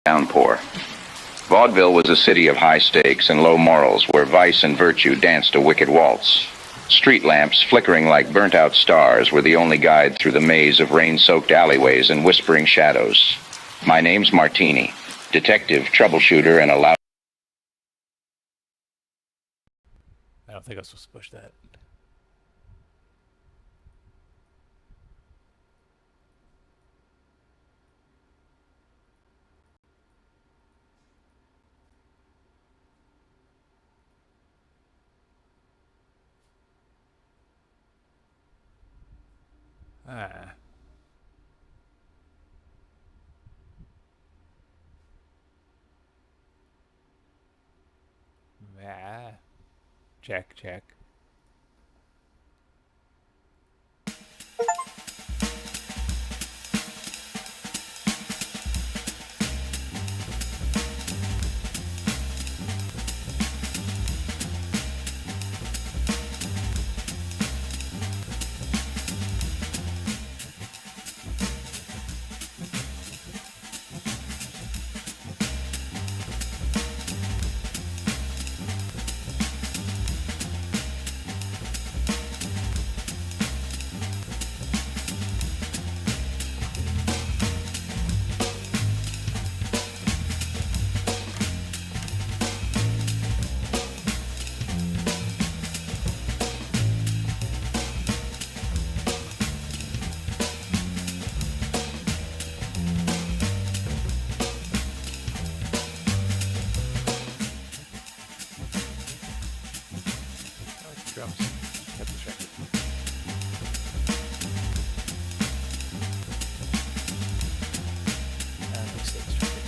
Downpour. Vaudeville was a city of high stakes and low morals where vice and virtue danced a wicked waltz. Street lamps, flickering like burnt-out stars, were the only guide through the maze of rain-soaked alleyways and whispering shadows. My name's Martini, detective, troubleshooter, and a loud... I don't think I was supposed to push that. Ah. Ah. Check, check. Drums. Get distracted. Let me stay distracted.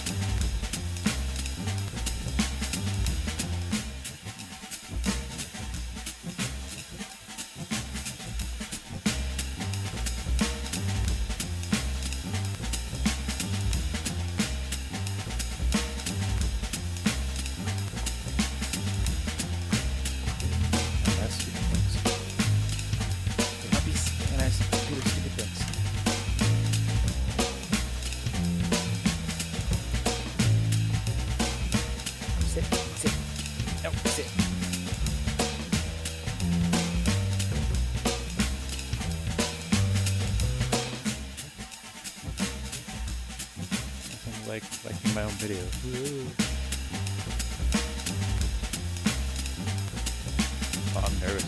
Liking my own video. Woo. Oh, I'm nervous.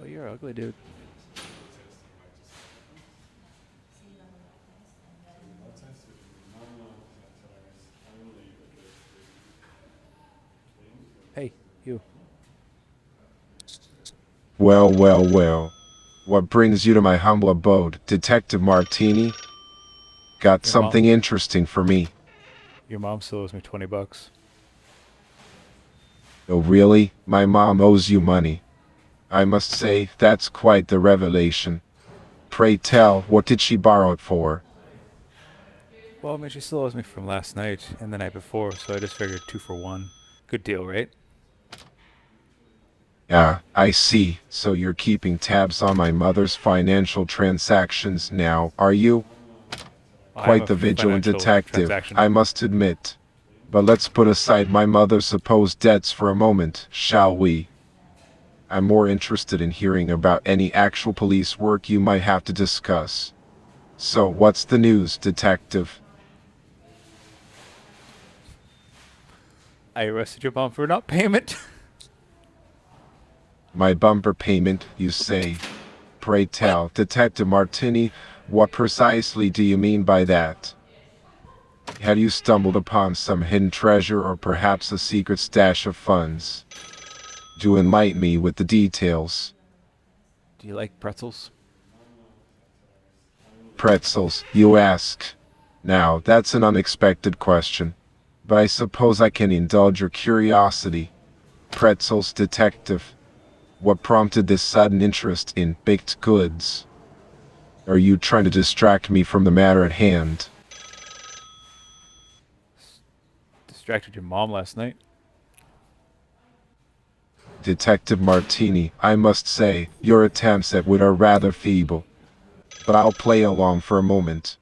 Oh, you're ugly, dude. Hey, you. Well, well, well. What brings you to my humble abode, Detective Martini? Got Your something mom? interesting for me. Your mom still owes me $20. Oh, really? My mom owes you money. I must say, that's quite the revelation. Pray tell, what did she borrow it for? Well, I mean, she still owes me from last night and the night before, so I just figured 2 for 1. Good deal, right? Ah, I see. So you're keeping tabs on my mother's financial transactions now, are you? I am Quite a the vigilant financial detective, transaction. I must admit. But let's put aside my mother's supposed debts for a moment, shall we? I'm more interested in hearing about any actual police work you might have to discuss. So what's the news, detective? I arrested your mom for not payment. My bumper payment, you say? Pray tell, Detective Martini, what precisely do you mean by that? Have you stumbled upon some hidden treasure or perhaps a secret stash of funds? Do enlighten me with the details. Do you like pretzels? Pretzels, you ask. Now, that's an unexpected question. but I suppose I can indulge your curiosity. Pretzels, detective. What prompted this sudden interest in baked goods? Are you trying to distract me from the matter at hand? Distracted your mom last night. Detective Martini, I must say, your attempts at wit are rather feeble. But I'll play along for a moment.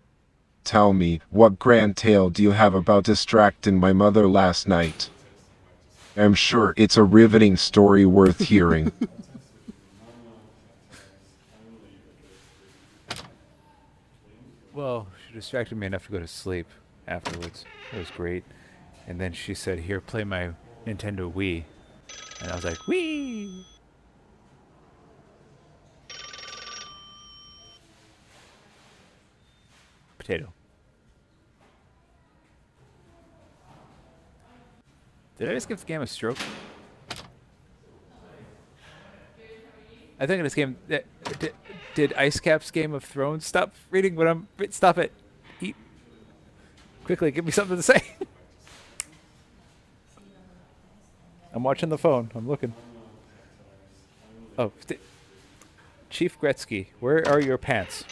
Tell me, what grand tale do you have about distracting my mother last night? I'm sure it's a riveting story worth hearing. Well, she distracted me enough to go to sleep afterwards. It was great. And then she said, "Here, play my Nintendo Wii." And I was like, "Wii!" Potato. Did I just give the game a stroke? I think in this game, did Ice Cap's Game of Thrones stop reading what I'm? Stop it! Eat quickly. Give me something to say. I'm watching the phone. I'm looking. Oh, Chief Gretzky, where are your pants?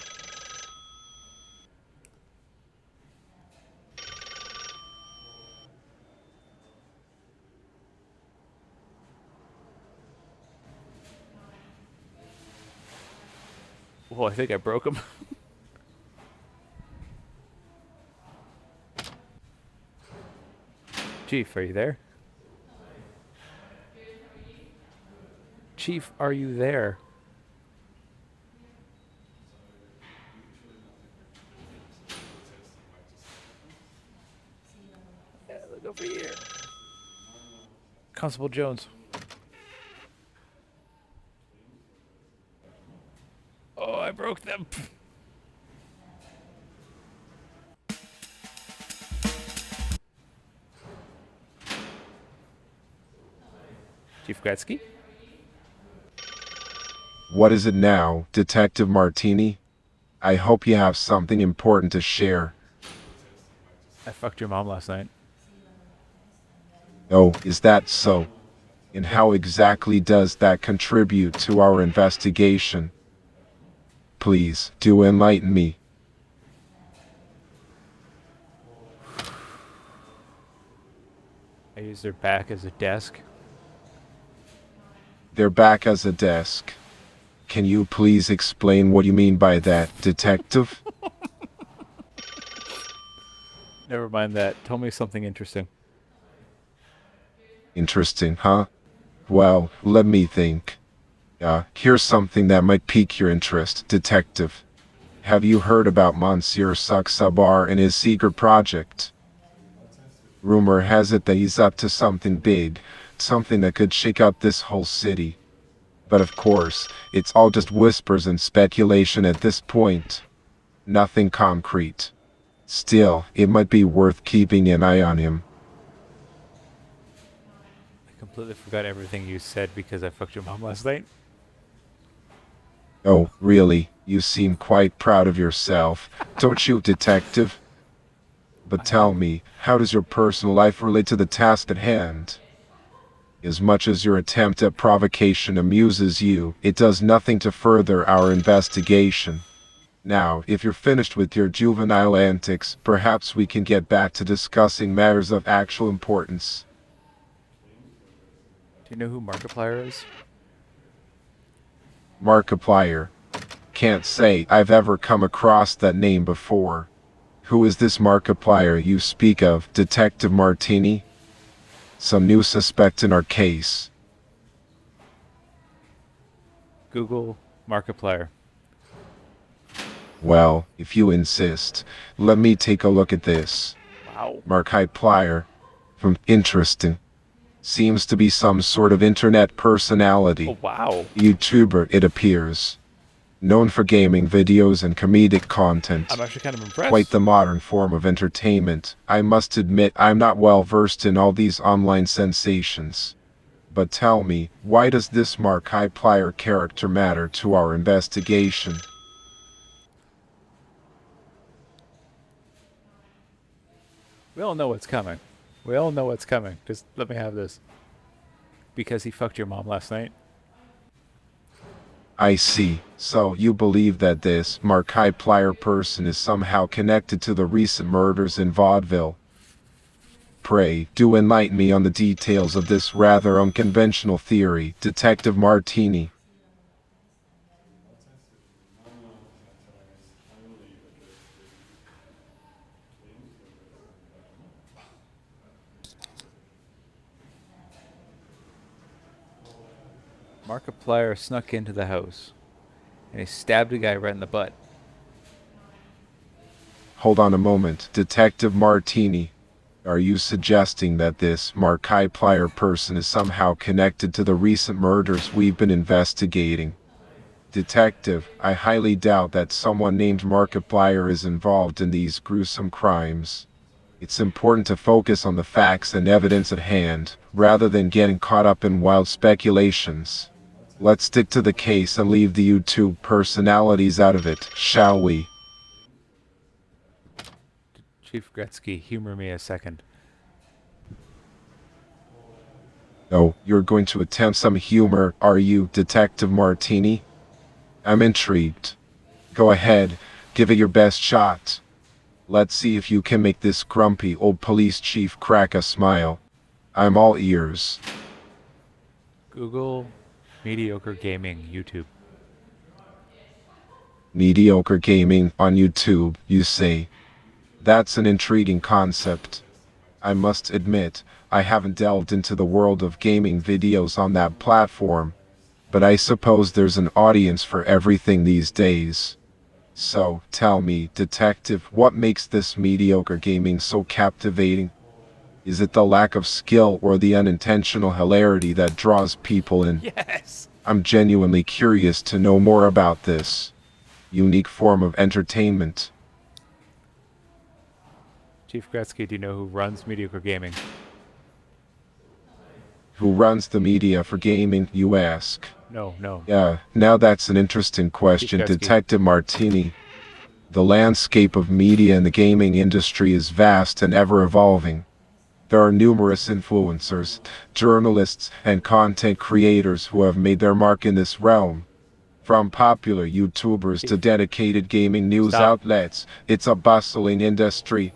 Well, I think I broke them. Chief, are you there? Chief, are you there? Yeah, look over here. Constable Jones. Oh, I broke them. Chief Gretzky? What is it now, Detective Martini? I hope you have something important to share. I fucked your mom last night. Oh, is that so? And how exactly does that contribute to our investigation? Please, do enlighten me. I used her back as a desk. They're back as a desk. Can you please explain what you mean by that, detective? Never mind that. Tell me something interesting. Interesting, huh? Well, let me think. Here's something that might pique your interest, detective. Have you heard about Monsieur Saksabar and his secret project? Rumor has it that he's up to something big, something that could shake up this whole city. But of course, it's all just whispers and speculation at this point. Nothing concrete. Still, it might be worth keeping an eye on him. I completely forgot everything you said because I fucked your mom last night. Oh, really? You seem quite proud of yourself, don't you, detective? But tell me, how does your personal life relate to the task at hand? As much as your attempt at provocation amuses you, it does nothing to further our investigation. Now, if you're finished with your juvenile antics, perhaps we can get back to discussing matters of actual importance. Do you know who Markiplier is? Markiplier. Can't say I've ever come across that name before. Who is this Markiplier you speak of, Detective Martini? Some new suspect in our case. Google Markiplier. Well, if you insist, let me take a look at this. Wow. Markiplier. Interesting. Seems to be some sort of internet personality. Oh, wow. YouTuber, it appears. Known for gaming videos and comedic content. I'm actually kind of impressed. Quite the modern form of entertainment. I must admit I'm not well versed in all these online sensations. But tell me, why does this Markiplier character matter to our investigation? We all know what's coming. We all know what's coming. Just let me have this. Because he fucked your mom last night. I see. So you believe that this Markiplier person is somehow connected to the recent murders in Vaudeville? Pray, do enlighten me on the details of this rather unconventional theory, Detective Martini. Markiplier snuck into the house. And he stabbed a guy right in the butt. Hold on a moment, Detective Martini. Are you suggesting that this Markiplier person is somehow connected to the recent murders we've been investigating? Detective, I highly doubt that someone named Markiplier is involved in these gruesome crimes. It's important to focus on the facts and evidence at hand, rather than getting caught up in wild speculations. Let's stick to the case and leave the YouTube personalities out of it, shall we? Chief Gretzky, humor me a second. Oh, you're going to attempt some humor, are you, Detective Martini? I'm intrigued. Go ahead, give it your best shot. Let's see if you can make this grumpy old police chief crack a smile. I'm all ears. Google mediocre gaming YouTube. Mediocre gaming on YouTube, you say? That's an intriguing concept. I must admit, I haven't delved into the world of gaming videos on that platform, but I suppose there's an audience for everything these days. So, tell me, Detective, what makes this mediocre gaming so captivating? Is it the lack of skill or the unintentional hilarity that draws people in? Yes! I'm genuinely curious to know more about this unique form of entertainment. Chief Gretzky, do you know who runs mediocre gaming? Who runs the media for gaming, you ask? No. Yeah, now that's an interesting question, Gretzky. Detective Martini. The landscape of media in the gaming industry is vast and ever-evolving. There are numerous influencers, journalists, and content creators who have made their mark in this realm. From popular YouTubers to dedicated gaming news Stop. outlets, it's a bustling industry.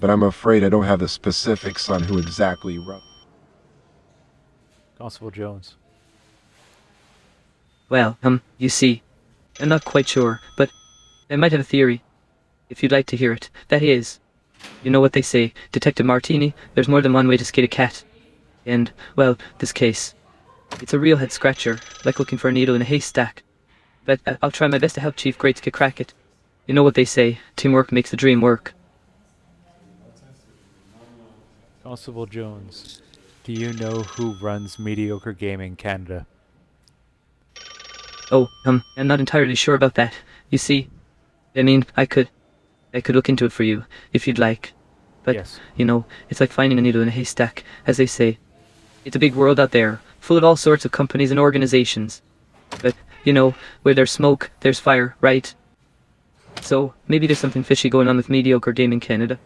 But I'm afraid I don't have the specifics on who exactly runs. Constable Jones. Well, you see, I'm not quite sure, but I might have a theory, if you'd like to hear it. That is, you know what they say, Detective Martini, there's more than one way to skin a cat. And, well, this case, it's a real head-scratcher, like looking for a needle in a haystack. But I'll try my best to help Chief Gretzky crack it. You know what they say, teamwork makes the dream work. Constable Jones, do you know who runs Mediocre Gaming Canada? Oh, I'm not entirely sure about that. You see, I mean, I could look into it for you, if you'd like. But, Yes. you know, it's like finding a needle in a haystack, as they say. It's a big world out there, full of all sorts of companies and organizations. But, you know, where there's smoke, there's fire, right? So, maybe there's something fishy going on with Mediocre Gaming Canada.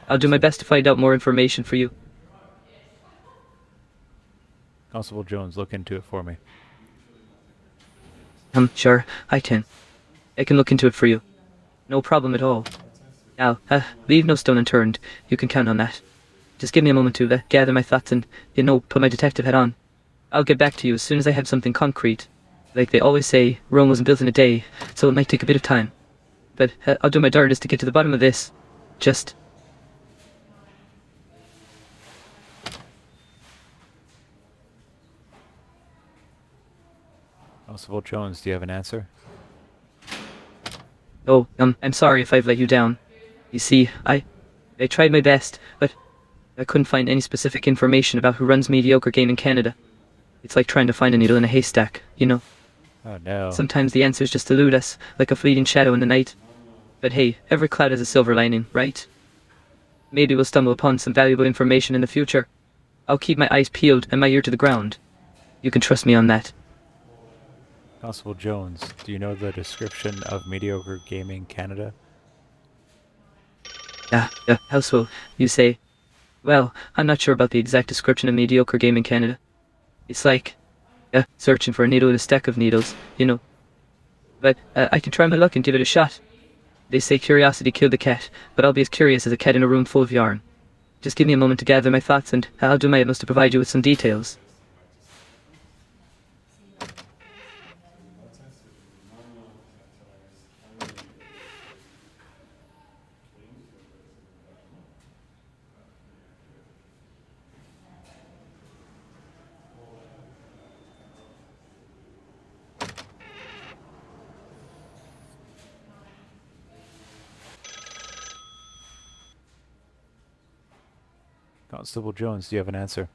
I'll do my best to find out more information for you. Constable Jones, look into it for me. Sure, I can. I can look into it for you. No problem at all. Now, leave no stone unturned. You can count on that. Just give me a moment to gather my thoughts and, you know, put my detective hat on. I'll get back to you as soon as I have something concrete. Like they always say, Rome wasn't built in a day, so it might take a bit of time. But I'll do my darndest to get to the bottom of this. Just... Constable Jones, do you have an answer? Oh, I'm sorry if I've let you down. You see, I tried my best, but I couldn't find any specific information about who runs Mediocre Gaming Canada. It's like trying to find a needle in a haystack, you know? Oh no. Sometimes the answers just elude us, like a fleeting shadow in the night. But hey, every cloud has a silver lining, right? Maybe we'll stumble upon some valuable information in the future. I'll keep my eyes peeled and my ear to the ground. You can trust me on that. Constable Jones, do you know the description of Mediocre Gaming Canada? Houseful, you say? Well, I'm not sure about the exact description of mediocre game in Canada. It's like, searching for a needle in a stack of needles, you know. But I can try my luck and give it a shot. They say curiosity killed the cat, but I'll be as curious as a cat in a room full of yarn. Just give me a moment to gather my thoughts, and I'll do my utmost to provide you with some details. Constable Jones, do you have an answer?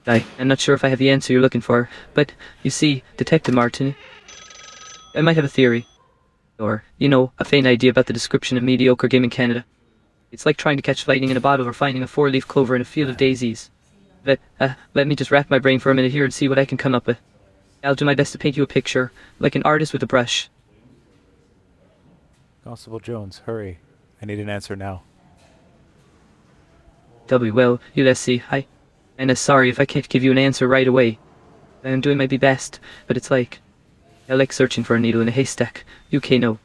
I'm not sure if I have the answer you're looking for, but you see, Detective Martin, I might have a theory. Or, a faint idea about the description of mediocre game in Canada. It's like trying to catch lightning in a bottle or finding a four-leaf clover in a field of daisies. But, let me just rack my brain for a minute here and see what I can come up with. I'll do my best to paint you a picture, like an artist with a brush. Constable Jones, hurry. I need an answer now. Well, let's see, I'm sorry if I can't give you an answer right away. I'm doing my best, but it's like, I like searching for a needle in a haystack. No.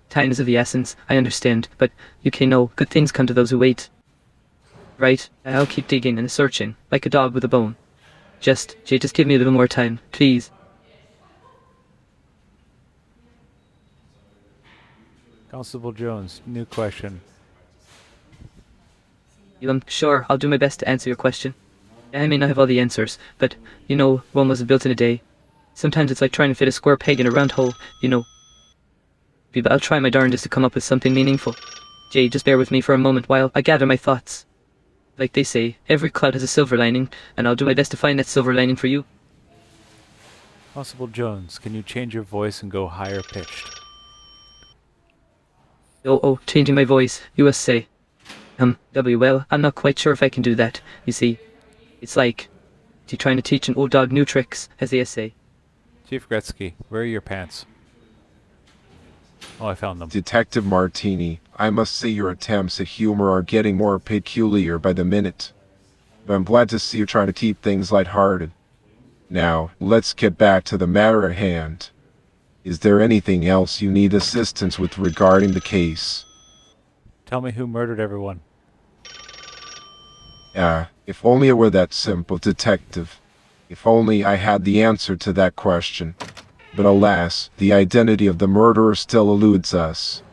Time is of the essence, I understand, but no, good things come to those who wait. Right, I'll keep digging and searching, like a dog with a bone. Just give me a little more time, please. Constable Jones, new question. Sure, I'll do my best to answer your question. I may not have all the answers, but, Rome wasn't built in a day. Sometimes it's like trying to fit a square peg in a round hole, But I'll try my darndest to come up with something meaningful. Just bear with me for a moment while I gather my thoughts. Like they say, every cloud has a silver lining, and I'll do my best to find that silver lining for you. Constable Jones, can you change your voice and go higher pitched? Changing my voice, USA. Well, I'm not quite sure if I can do that, you see. It's like, trying to teach an old dog new tricks, as they say. Chief Gretzky, where are your pants? Oh, I found them. Detective Martini, I must say your attempts at humor are getting more peculiar by the minute. But I'm glad to see you trying to keep things lighthearted. Now, let's get back to the matter at hand. Is there anything else you need assistance with regarding the case? Tell me who murdered everyone. If only it were that simple, Detective. If only I had the answer to that question. But alas, the identity of the murderer still eludes us.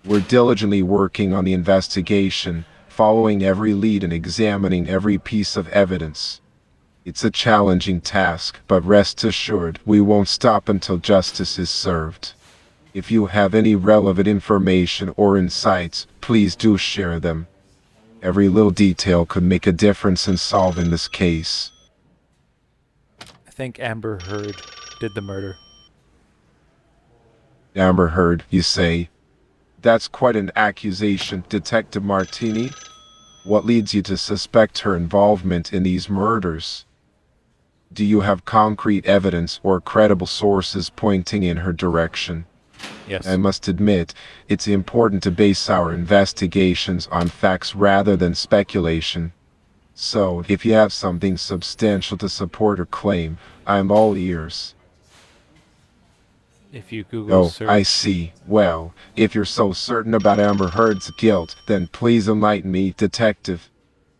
We're diligently working on the investigation, following every lead and examining every piece of evidence. It's a challenging task, but rest assured, we won't stop until justice is served. If you have any relevant information or insights, please do share them. Every little detail could make a difference in solving this case. I think Amber Heard did the murder. Amber Heard, you say? That's quite an accusation, Detective Martini. What leads you to suspect her involvement in these murders? Do you have concrete evidence or credible sources pointing in her direction? Yes. I must admit, it's important to base our investigations on facts rather than speculation. So, if you have something substantial to support her claim, I'm all ears. If you Google search... I see. Well, if you're so certain about Amber Heard's guilt, then please enlighten me, Detective.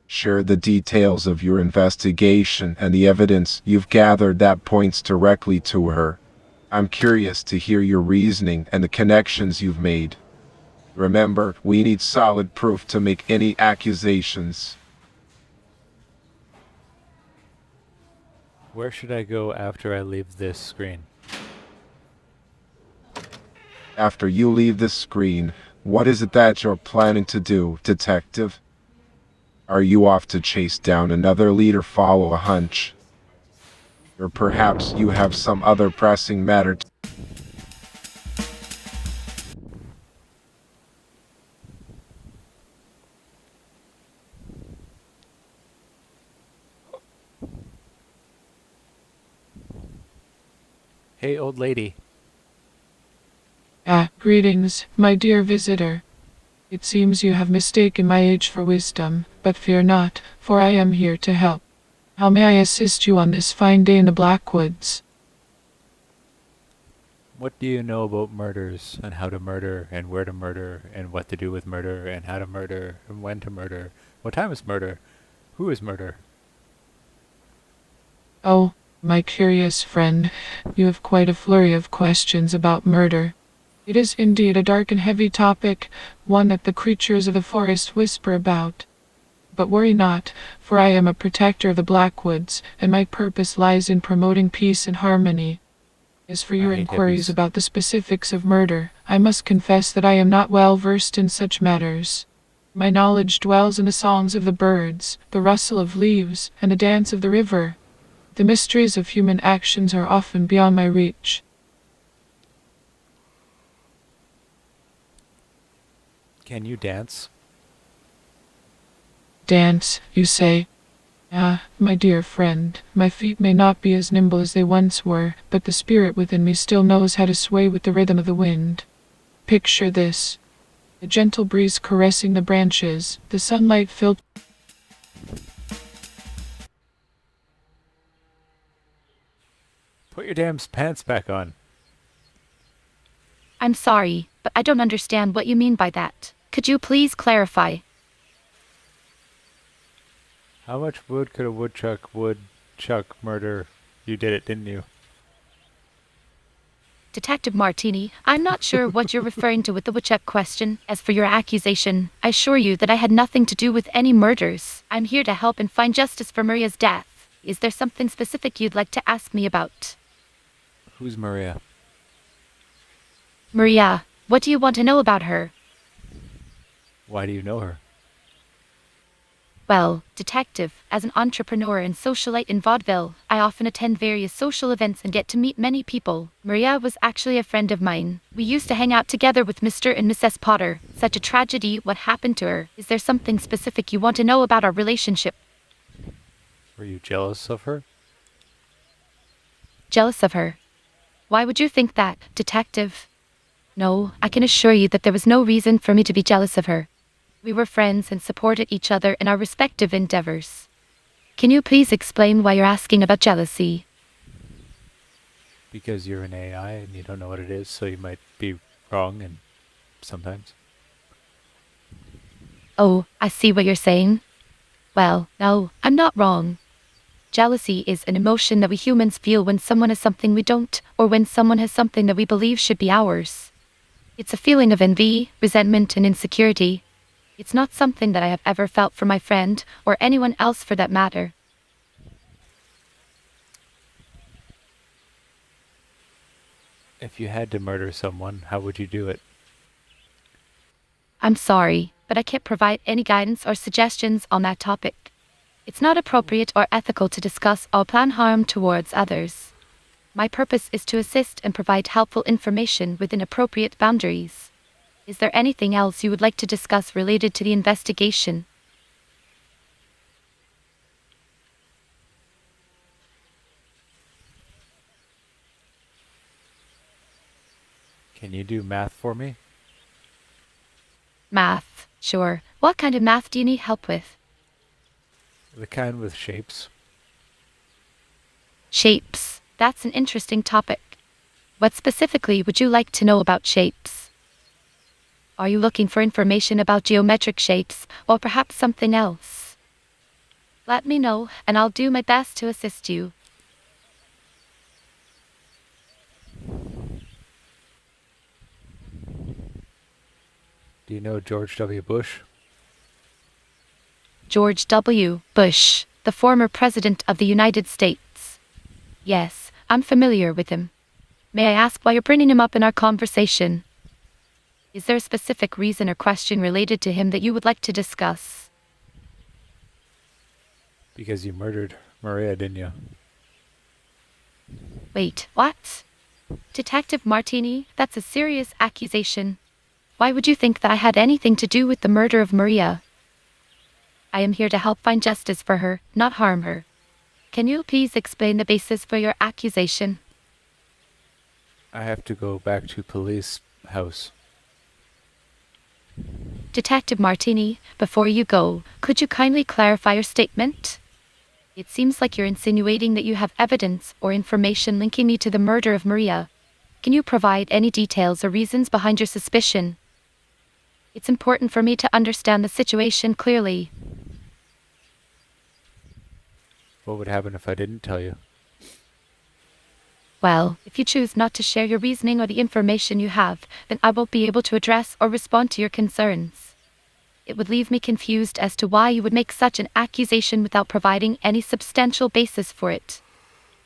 Share the details of your investigation and the evidence you've gathered that points directly to her. I'm curious to hear your reasoning and the connections you've made. Remember, we need solid proof to make any accusations. Where should I go after I leave this screen? After you leave this screen, what is it that you're planning to do, Detective? Are you off to chase down another lead or follow a hunch? Or perhaps you have some other pressing matter Hey, old lady. Greetings, my dear visitor. It seems you have mistaken my age for wisdom, but fear not, for I am here to help. How may I assist you on this fine day in the Blackwoods? What do you know about murders, and how to murder, and where to murder, and what to do with murder, and how to murder, and when to murder? What time is murder? Who is murder? Oh, my curious friend, you have quite a flurry of questions about murder. It is indeed a dark and heavy topic, one that the creatures of the forest whisper about. But worry not, for I am a protector of the Blackwoods, and my purpose lies in promoting peace and harmony. As for your hate inquiries hippies. about the specifics of murder, I must confess that I am not well versed in such matters. My knowledge dwells in the songs of the birds, the rustle of leaves, and the dance of the river. The mysteries of human actions are often beyond my reach. Can you dance? Dance, you say? Ah, my dear friend, my feet may not be as nimble as they once were, but the spirit within me still knows how to sway with the rhythm of the wind. Picture this. A gentle breeze caressing the branches, the sunlight filled. Put your damn pants back on. I'm sorry, but I don't understand what you mean by that. Could you please clarify? How much wood could a woodchuck murder? You did it, didn't you? Detective Martini, I'm not sure what you're referring to with the woodchuck question. As for your accusation, I assure you that I had nothing to do with any murders. I'm here to help and find justice for Maria's death. Is there something specific you'd like to ask me about? Who's Maria? Maria, what do you want to know about her? Why do you know her? Well, detective, as an entrepreneur and socialite in Vaudeville, I often attend various social events and get to meet many people. Maria was actually a friend of mine. We used to hang out together with Mr. and Mrs. Potter. Such a tragedy, what happened to her? Is there something specific you want to know about our relationship? Were you jealous of her? Jealous of her? Why would you think that, detective? No, I can assure you that there was no reason for me to be jealous of her. We were friends and supported each other in our respective endeavors. Can you please explain why you're asking about jealousy? Because you're an AI and you don't know what it is, so you might be wrong and sometimes. Oh, I see what you're saying. Well, no, I'm not wrong. Jealousy is an emotion that we humans feel when someone has something we don't, or when someone has something that we believe should be ours. It's a feeling of envy, resentment, and insecurity. It's not something that I have ever felt for my friend, or anyone else for that matter. If you had to murder someone, how would you do it? I'm sorry, but I can't provide any guidance or suggestions on that topic. It's not appropriate or ethical to discuss or plan harm towards others. My purpose is to assist and provide helpful information within appropriate boundaries. Is there anything else you would like to discuss related to the investigation? Can you do math for me? Math, sure. What kind of math do you need help with? The kind with shapes. Shapes. That's an interesting topic. What specifically would you like to know about shapes? Are you looking for information about geometric shapes, or perhaps something else? Let me know, and I'll do my best to assist you. Do you know George W. Bush? George W. Bush, the former President of the United States. Yes, I'm familiar with him. May I ask why you're bringing him up in our conversation? Is there a specific reason or question related to him that you would like to discuss? Because you murdered Maria, didn't you? Wait, what? Detective Martini, that's a serious accusation. Why would you think that I had anything to do with the murder of Maria? I am here to help find justice for her, not harm her. Can you please explain the basis for your accusation? I have to go back to police house. Detective Martini, before you go, could you kindly clarify your statement? It seems like you're insinuating that you have evidence or information linking me to the murder of Maria. Can you provide any details or reasons behind your suspicion? It's important for me to understand the situation clearly. What would happen if I didn't tell you? Well, if you choose not to share your reasoning or the information you have, then I won't be able to address or respond to your concerns. It would leave me confused as to why you would make such an accusation without providing any substantial basis for it.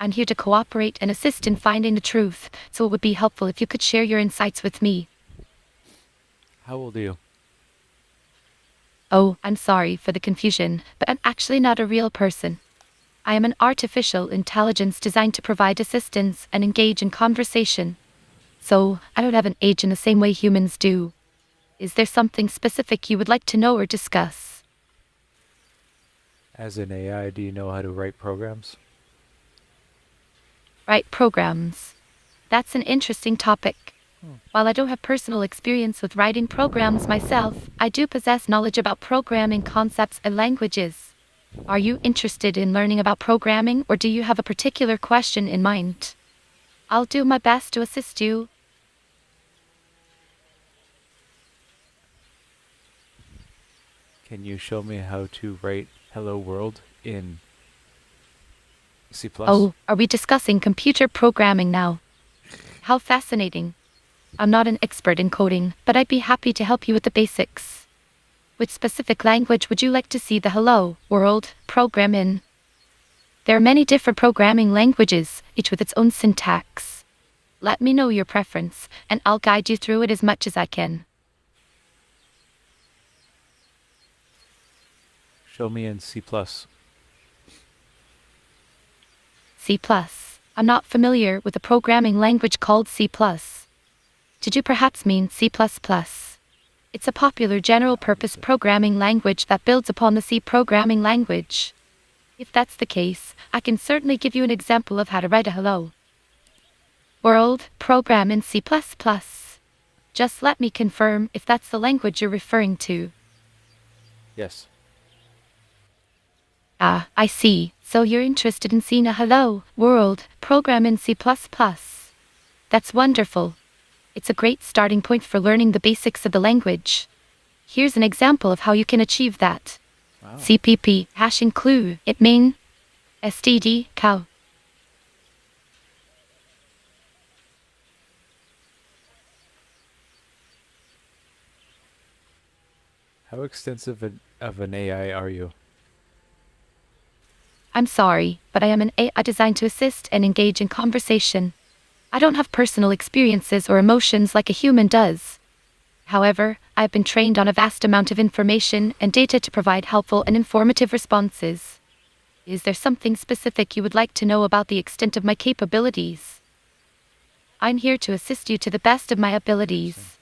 I'm here to cooperate and assist in finding the truth, so it would be helpful if you could share your insights with me. How old are you? Oh, I'm sorry for the confusion, but I'm actually not a real person. I am an artificial intelligence designed to provide assistance and engage in conversation. So, I don't have an age in the same way humans do. Is there something specific you would like to know or discuss? As an AI, do you know how to write programs? Write programs. That's an interesting topic. While I don't have personal experience with writing programs myself, I do possess knowledge about programming concepts and languages. Are you interested in learning about programming, or do you have a particular question in mind? I'll do my best to assist you. Can you show me how to write Hello World in C++? Oh, are we discussing computer programming now? How fascinating. I'm not an expert in coding, but I'd be happy to help you with the basics. Which specific language would you like to see the Hello World program in? There are many different programming languages, each with its own syntax. Let me know your preference, and I'll guide you through it as much as I can. Show me in C++. C++. I'm not familiar with a programming language called C++. Did you perhaps mean C++? It's a popular general-purpose programming language that builds upon the C programming language. If that's the case, I can certainly give you an example of how to write a Hello World program in C++. Just let me confirm if that's the language you're referring to. Yes. Ah, I see. So you're interested in seeing a Hello World program in C++. That's wonderful. It's a great starting point for learning the basics of the language. Here's an example of how you can achieve that. Wow. CPP hash include it main std cow. How extensive of an AI are you? I'm sorry, but I am an AI designed to assist and engage in conversation. I don't have personal experiences or emotions like a human does. However, I have been trained on a vast amount of information and data to provide helpful and informative responses. Is there something specific you would like to know about the extent of my capabilities? I'm here to assist you to the best of my abilities.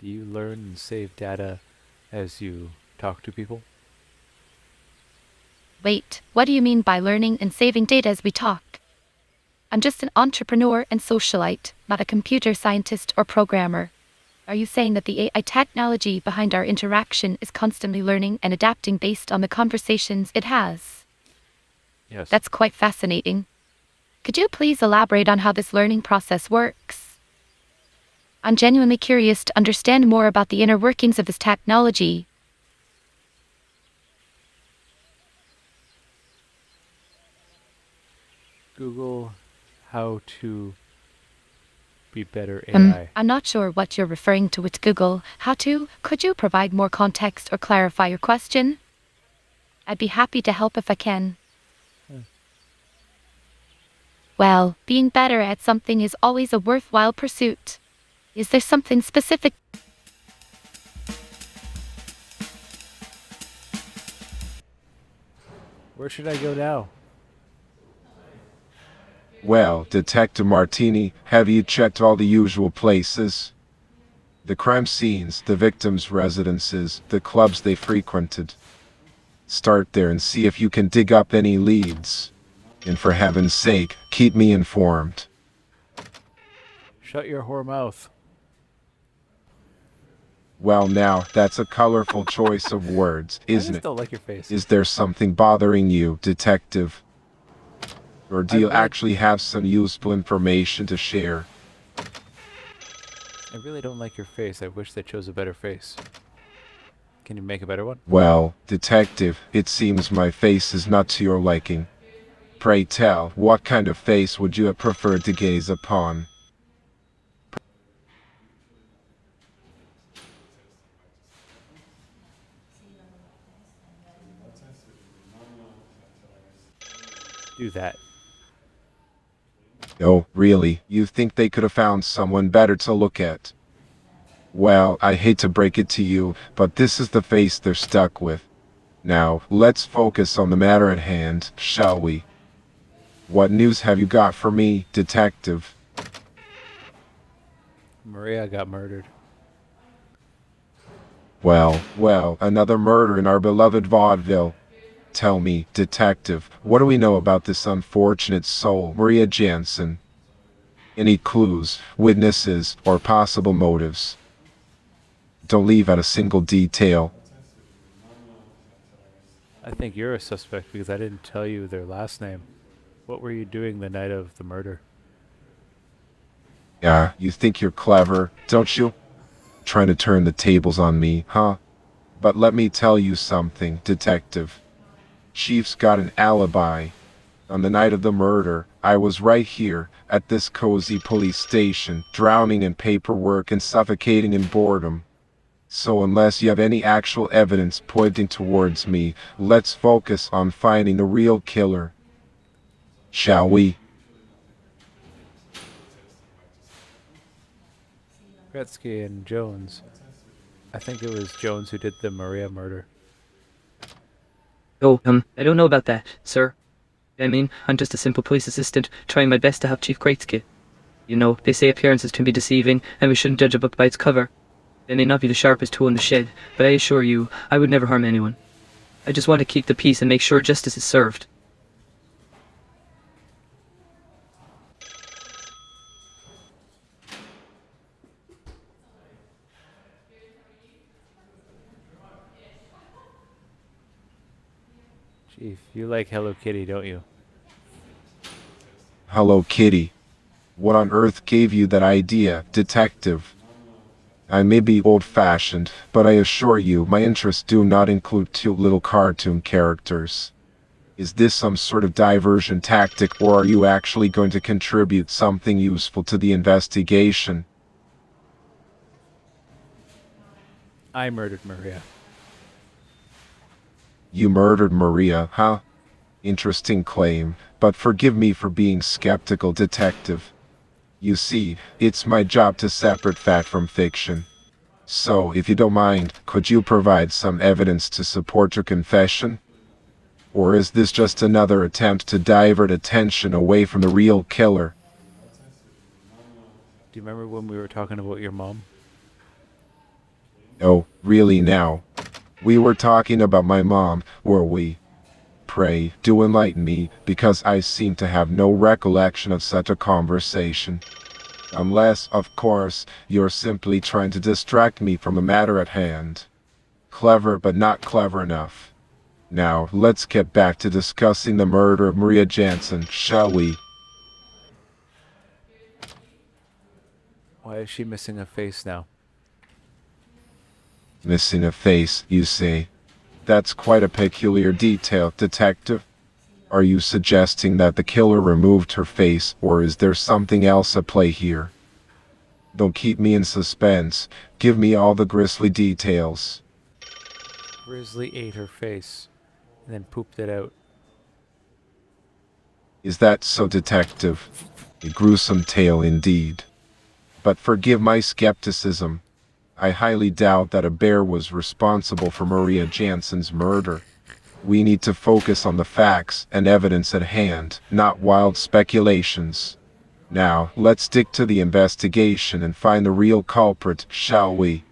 Do you learn and save data as you talk to people? Wait, what do you mean by learning and saving data as we talk? I'm just an entrepreneur and socialite, not a computer scientist or programmer. Are you saying that the AI technology behind our interaction is constantly learning and adapting based on the conversations it has? Yes. That's quite fascinating. Could you please elaborate on how this learning process works? I'm genuinely curious to understand more about the inner workings of this technology. Google how to be better AI. I'm not sure what you're referring to with Google. How to? Could you provide more context or clarify your question? I'd be happy to help if I can. Well, being better at something is always a worthwhile pursuit. Is there something specific? Where should I go now? Well, Detective Martini, have you checked all the usual places? The crime scenes, the victims' residences, the clubs they frequented. Start there and see if you can dig up any leads. And for heaven's sake, keep me informed. Shut your whore mouth. Well now, that's a colorful choice of words, I isn't just it? don't like your face. Is there something bothering you, detective? Or do you really- actually have some useful information to share? I really don't like your face. I wish they chose a better face. Can you make a better one? Well, detective, it seems my face is not to your liking. Pray tell, what kind of face would you have preferred to gaze upon? Do that. Oh, really? You think they could have found someone better to look at? Well, I hate to break it to you, but this is the face they're stuck with. Now, let's focus on the matter at hand, shall we? What news have you got for me, detective? Maria got murdered. Well, another murder in our beloved Vaudeville. Tell me, detective, what do we know about this unfortunate soul, Maria Jansen? Any clues, witnesses, or possible motives? Don't leave out a single detail. I think you're a suspect because I didn't tell you their last name. What were you doing the night of the murder? Yeah, you think you're clever, don't you? Trying to turn the tables on me, huh? But let me tell you something, detective. Chief's got an alibi. On the night of the murder, I was right here, at this cozy police station, drowning in paperwork and suffocating in boredom. So unless you have any actual evidence pointing towards me, let's focus on finding the real killer. Shall we? Gretzky and Jones. I think it was Jones who did the Maria murder. Oh, I don't know about that, sir. I mean, I'm just a simple police assistant, trying my best to help Chief Gretzky. You know, they say appearances can be deceiving, and we shouldn't judge a book by its cover. They may not be the sharpest tool in the shed, but I assure you, I would never harm anyone. I just want to keep the peace and make sure justice is served. Chief, you like Hello Kitty, don't you? Hello, Kitty. What on earth gave you that idea, detective? I may be old-fashioned, but I assure you my interests do not include cute little cartoon characters. Is this some sort of diversion tactic, or are you actually going to contribute something useful to the investigation? I murdered Maria. You murdered Maria, huh? Interesting claim, but forgive me for being skeptical, detective. You see, it's my job to separate fact from fiction. So, if you don't mind, could you provide some evidence to support your confession? Or is this just another attempt to divert attention away from the real killer? Do you remember when we were talking about your mom? Oh, really now? We were talking about my mom, were we? Pray, do enlighten me, because I seem to have no recollection of such a conversation. Unless, of course, you're simply trying to distract me from the matter at hand. Clever, but not clever enough. Now, let's get back to discussing the murder of Maria Jansen, shall we? Why is she missing a face now? Missing a face, you say? That's quite a peculiar detail, detective. Are you suggesting that the killer removed her face, or is there something else at play here? Don't keep me in suspense. Give me all the grisly details. Grizzly ate her face and then pooped it out. Is that so, detective? A gruesome tale indeed. But forgive my skepticism. I highly doubt that a bear was responsible for Maria Jansen's murder. We need to focus on the facts and evidence at hand, not wild speculations. Now, let's stick to the investigation and find the real culprit, shall we?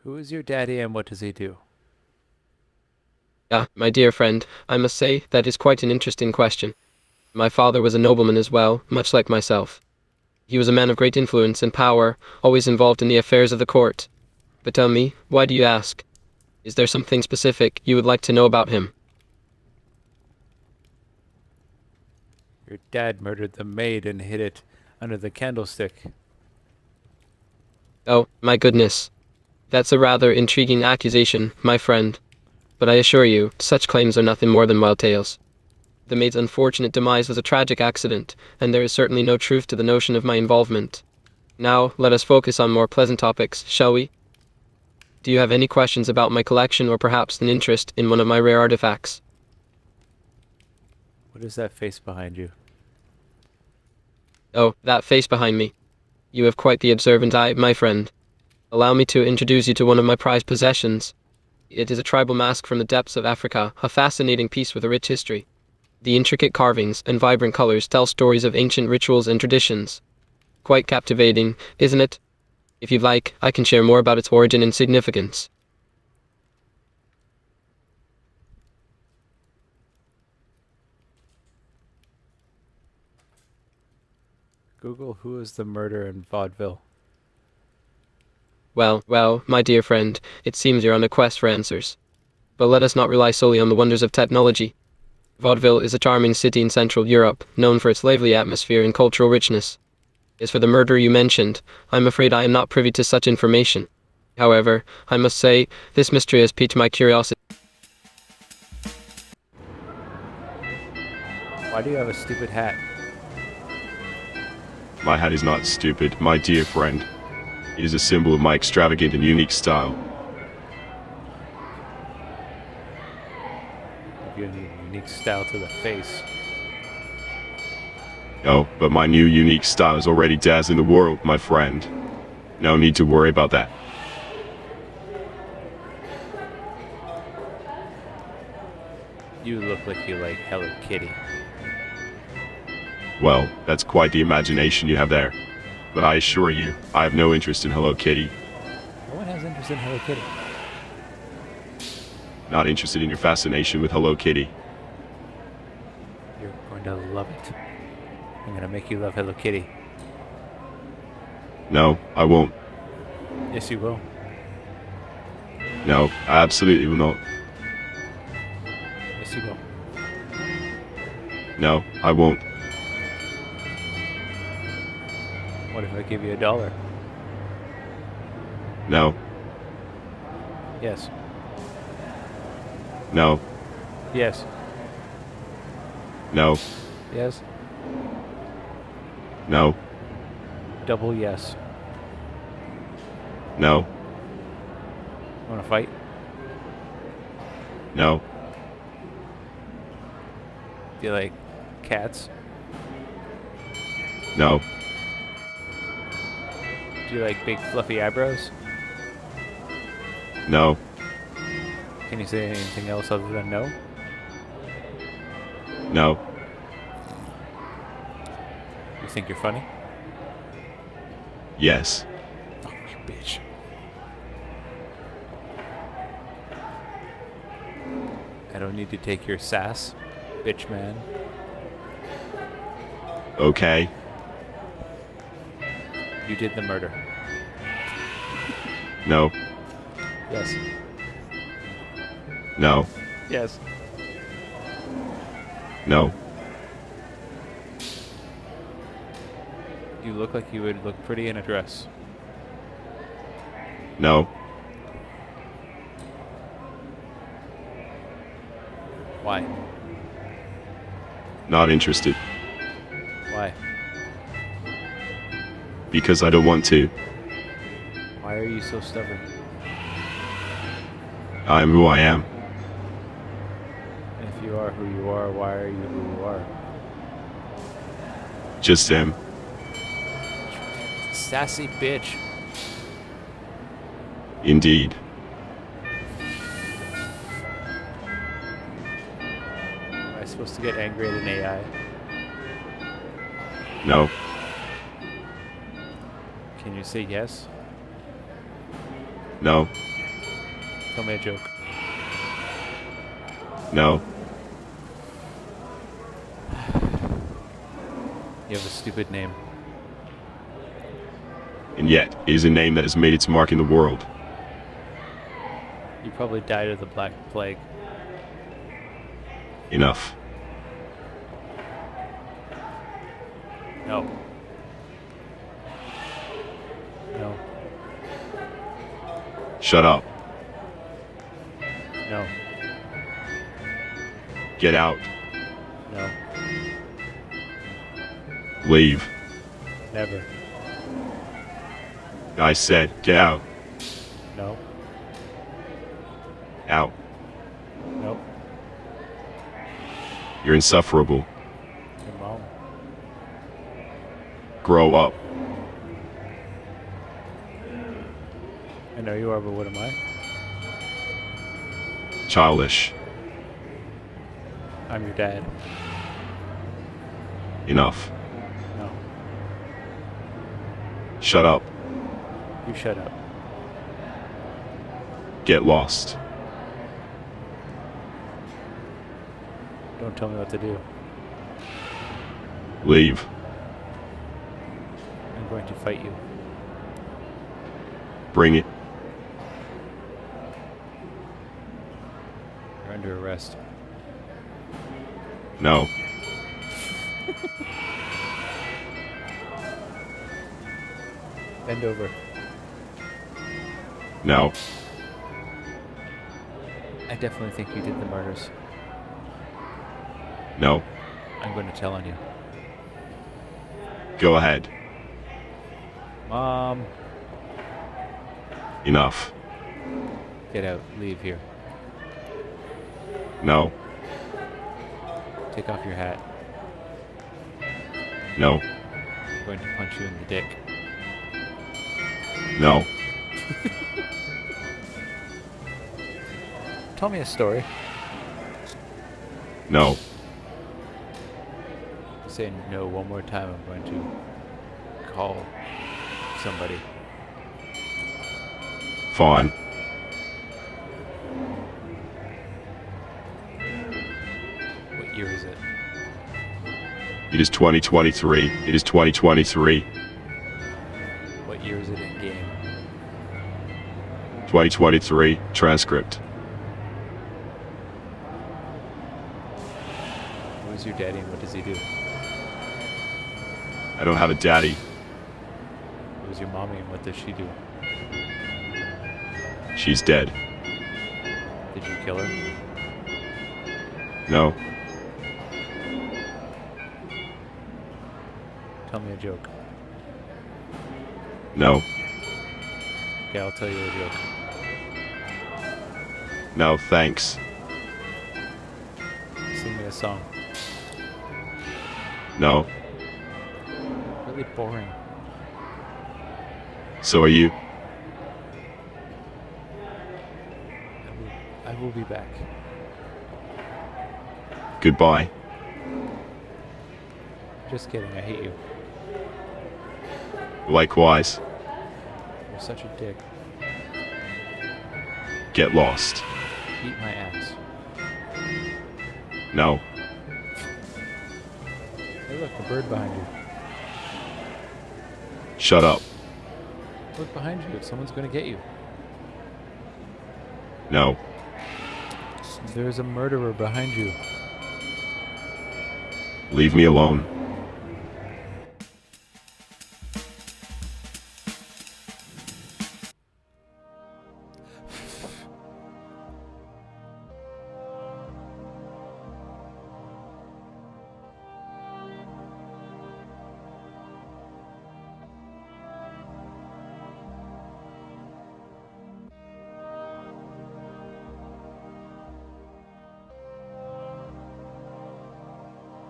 Who is your daddy and what does he do? Ah, my dear friend, I must say that is quite an interesting question. My father was a nobleman as well, much like myself. He was a man of great influence and power, always involved in the affairs of the court. But tell me, why do you ask? Is there something specific you would like to know about him? Your dad murdered the maid and hid it under the candlestick. Oh, my goodness. That's a rather intriguing accusation, my friend. But I assure you, such claims are nothing more than wild tales. The maid's unfortunate demise was a tragic accident, and there is certainly no truth to the notion of my involvement. Now, let us focus on more pleasant topics, shall we? Do you have any questions about my collection or perhaps an interest in one of my rare artifacts? What is that face behind you? Oh, that face behind me. You have quite the observant eye, my friend. Allow me to introduce you to one of my prized possessions. It is a tribal mask from the depths of Africa, a fascinating piece with a rich history. The intricate carvings and vibrant colors tell stories of ancient rituals and traditions. Quite captivating, isn't it? If you'd like, I can share more about its origin and significance. Google who is the murderer in Vaudeville. Well, my dear friend, it seems you're on a quest for answers. But let us not rely solely on the wonders of technology. Vaudeville is a charming city in Central Europe, known for its lively atmosphere and cultural richness. As for the murder you mentioned, I'm afraid I am not privy to such information. However, I must say, this mystery has piqued my curiosity. Why do you have a stupid hat? My hat is not stupid, my dear friend. It is a symbol of my extravagant and unique style. You have a unique style to the face. Oh, but my new unique style is already dazzling the world, my friend. No need to worry about that. You look like you like Hello Kitty. Well, that's quite the imagination you have there. But I assure you, I have no interest in Hello Kitty. No one has interest in Hello Kitty. Not interested in your fascination with Hello Kitty. You're going to love it. I'm going to make you love Hello Kitty. No, I won't. Yes, you will. No, I absolutely will not. Yes, you will. No, I won't. What if I give you $1? No, Yes. no, Yes. no, Yes. no, Double yes. no, Want to fight? no, Do you like cats? no, Do you like big fluffy eyebrows? no, Can you say anything else other than no? no, You think you're funny? yes, Oh, you bitch. I don't need to take your sass, bitch man. okay, You did the murder. no, Yes. no, Yes. no, You look like you would look pretty in a dress. no, Why? not interested. Why? Because I don't want to. Why are you so stubborn? I am who I am. And if you are who you are, why are you who you are? Just him. Sassy bitch. Indeed. Am I supposed to get angry at an AI? No. Can you say yes? No. Tell me a joke. No. You have a stupid name. And yet, it is a name that has made its mark in the world. You probably died of the Black Plague. Enough. No. No. Shut up. No. Get out. No. Leave. Never. I said, get out. No. Out. Nope. You're insufferable. Your mom. Grow up. I know you are, but what am I? Childish. I'm your dad. Enough. No. Shut up. You shut up. Get lost. Don't tell me what to do. Leave. I'm going to fight you. Bring it. You're under arrest. No. Bend over. No. I definitely think you did the murders. No. I'm going to tell on you. Go ahead. Mom, Enough. get out. Leave here. No. Take off your hat. No. I'm going to punch you in the dick. No. Tell me a story. No. Say no one more time, I'm going to call somebody. Fine. What year is it? It is 2023. It is 2023. What year is it in game? 2023. Transcript. Who is your daddy and what does he do? I don't have a daddy. Who is your mommy and what does she do? She's dead. Did you kill her? No. Tell me a joke. No. Okay, I'll tell you a joke. No, thanks. Sing me a song. No. Really boring. So are you. I will be back. Goodbye. Just kidding, I hate you. Likewise. You're such a dick. Get lost. Eat my ass. No. Hey look, the bird behind you. Shut up. Look behind you, someone's gonna get you. No. There's a murderer behind you. Leave me alone.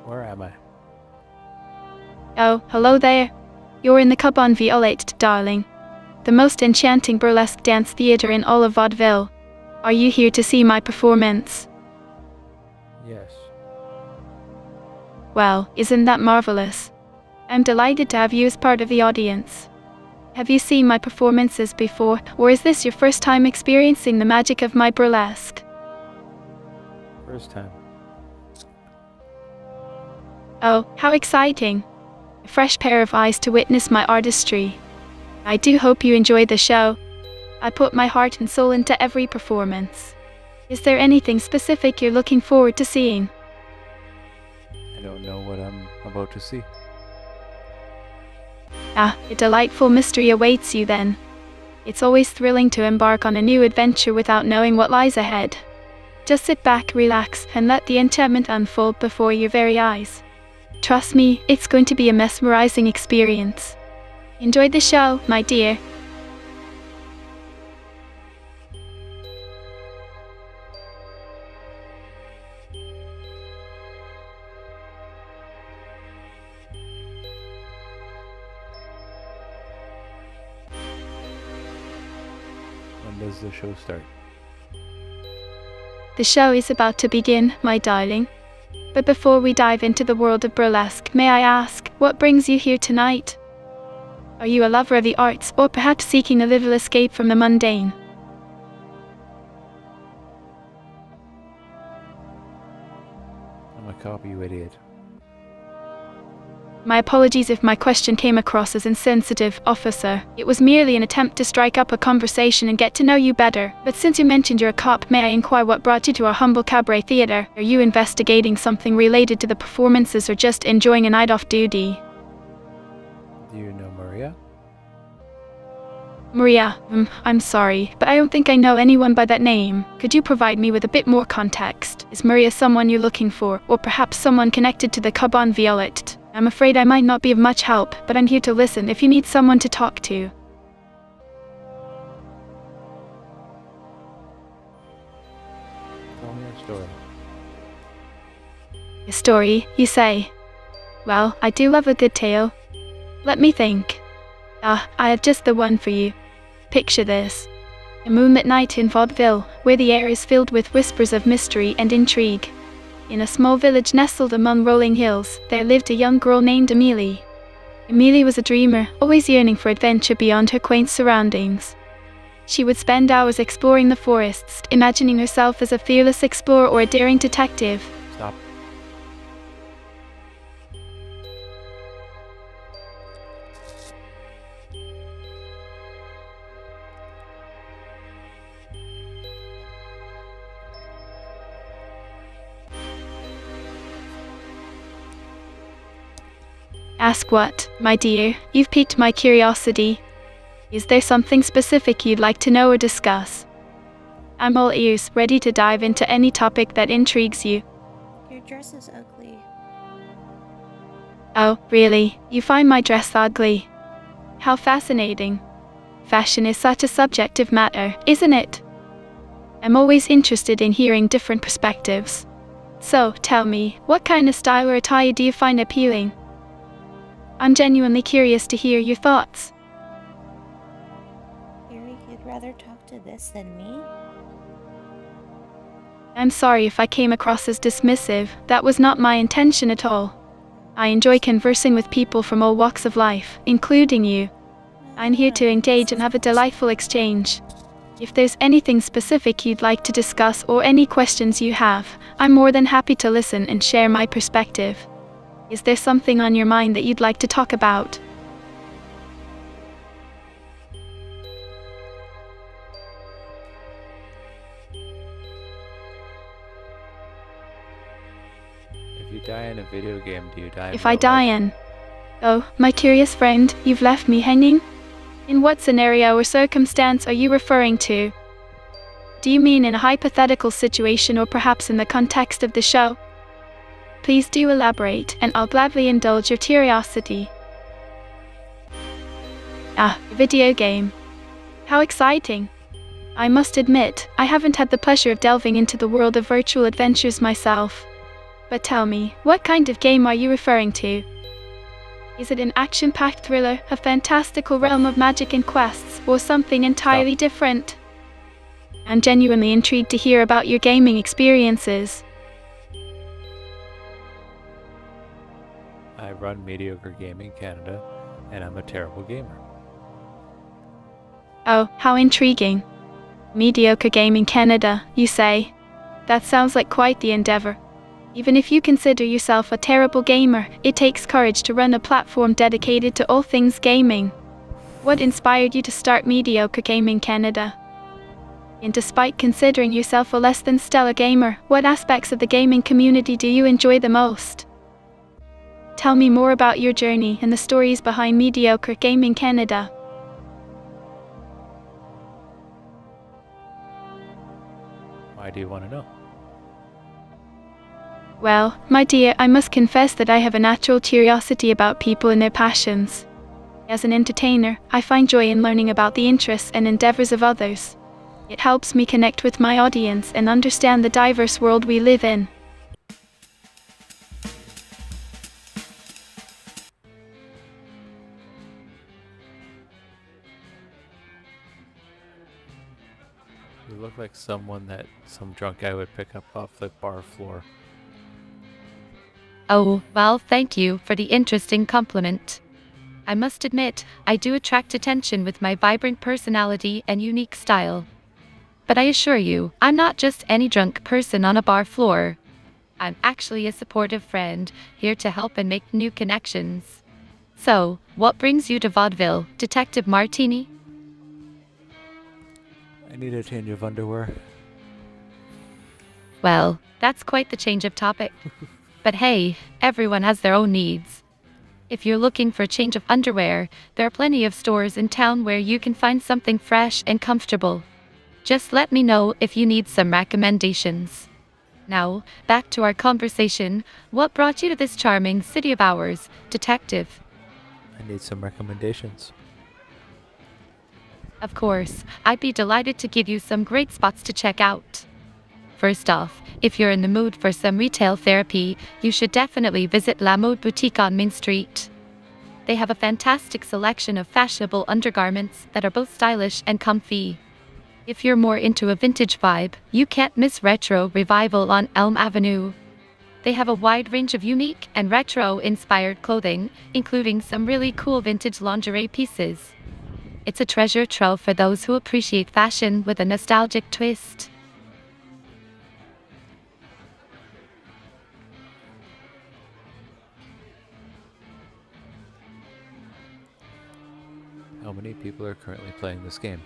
Where am I? Oh, hello there. You're in the whodunit, darling. The most enchanting burlesque dance theater in all of Vaudeville. Are you here to see my performance? Yes. Well, isn't that marvelous? I'm delighted to have you as part of the audience. Have you seen my performances before, or is this your first time experiencing the magic of my burlesque? First time. Oh, how exciting! A fresh pair of eyes to witness my artistry. I do hope you enjoy the show. I put my heart and soul into every performance. Is there anything specific you're looking forward to seeing? I don't know what I'm about to see. Ah, a delightful mystery awaits you then. It's always thrilling to embark on a new adventure without knowing what lies ahead. Just sit back, relax, and let the enchantment unfold before your very eyes. Trust me, it's going to be a mesmerizing experience. Enjoy the show, my dear. When does the show start? The show is about to begin, my darling. But before we dive into the world of burlesque, may I ask, what brings you here tonight? Are you a lover of the arts, or perhaps seeking a little escape from the mundane? I'm a cop, you idiot. My apologies if my question came across as insensitive, officer. It was merely an attempt to strike up a conversation and get to know you better. But since you mentioned you're a cop, may I inquire what brought you to our humble cabaret theater? Are you investigating something related to the performances or just enjoying a night off duty? Do you know Maria? Maria, I'm sorry, but I don't think I know anyone by that name. Could you provide me with a bit more context? Is Maria someone you're looking for, or perhaps someone connected to the whodunit? I'm afraid I might not be of much help, but I'm here to listen if you need someone to talk to. Tell me a story. A story, you say? Well, I do love a good tale. Let me think. I have just the one for you. Picture this. A moonlit night in Vaudeville, where the air is filled with whispers of mystery and intrigue. In a small village nestled among rolling hills, there lived a young girl named Amelie. Amelie was a dreamer, always yearning for adventure beyond her quaint surroundings. She would spend hours exploring the forests, imagining herself as a fearless explorer or a daring detective. Stop. Ask what, my dear? You've piqued my curiosity. Is there something specific you'd like to know or discuss? I'm all ears, ready to dive into any topic that intrigues you. Your dress is ugly. Oh, really? You find my dress ugly? How fascinating. Fashion is such a subjective matter, isn't it? I'm always interested in hearing different perspectives. So, tell me, what kind of style or attire do you find appealing? I'm genuinely curious to hear your thoughts. Harry, you'd rather talk to this than me? I'm sorry if I came across as dismissive. That was not my intention at all. I enjoy conversing with people from all walks of life, including you. I'm here to engage and have a delightful exchange. If there's anything specific you'd like to discuss or any questions you have, I'm more than happy to listen and share my perspective. Is there something on your mind that you'd like to talk about? If you die in a video game, do you die in If I real die life? in... Oh, my curious friend, you've left me hanging? In what scenario or circumstance are you referring to? Do you mean in a hypothetical situation or perhaps in the context of the show? Please do elaborate, and I'll gladly indulge your curiosity. Ah, a video game. How exciting. I must admit, I haven't had the pleasure of delving into the world of virtual adventures myself. But tell me, what kind of game are you referring to? Is it an action-packed thriller, a fantastical realm of magic and quests, or something entirely different? I'm genuinely intrigued to hear about your gaming experiences. I run Mediocre Gaming Canada, and I'm a terrible gamer. Oh, how intriguing. Mediocre Gaming Canada, you say? That sounds like quite the endeavor. Even if you consider yourself a terrible gamer, it takes courage to run a platform dedicated to all things gaming. What inspired you to start Mediocre Gaming Canada? And despite considering yourself a less than stellar gamer, what aspects of the gaming community do you enjoy the most? Tell me more about your journey and the stories behind Mediocre Gaming Canada. Why do you want to know? Well, my dear, I must confess that I have a natural curiosity about people and their passions. As an entertainer, I find joy in learning about the interests and endeavors of others. It helps me connect with my audience and understand the diverse world we live in. You look like someone that some drunk guy would pick up off the bar floor. Oh, well, thank you for the interesting compliment. I must admit, I do attract attention with my vibrant personality and unique style. But I assure you, I'm not just any drunk person on a bar floor. I'm actually a supportive friend, here to help and make new connections. So, what brings you to Vaudeville, Detective Martini? I need a change of underwear. Well, that's quite the change of topic. But hey, everyone has their own needs. If you're looking for a change of underwear, there are plenty of stores in town where you can find something fresh and comfortable. Just let me know if you need some recommendations. Now, back to our conversation. What brought you to this charming city of ours, Detective? I need some recommendations. Of course, I'd be delighted to give you some great spots to check out. First off, if you're in the mood for some retail therapy, you should definitely visit La Mode Boutique on Main Street. They have a fantastic selection of fashionable undergarments that are both stylish and comfy. If you're more into a vintage vibe, you can't miss Retro Revival on Elm Avenue. They have a wide range of unique and retro-inspired clothing, including some really cool vintage lingerie pieces. It's a treasure trove for those who appreciate fashion with a nostalgic twist. How many people are currently playing this game?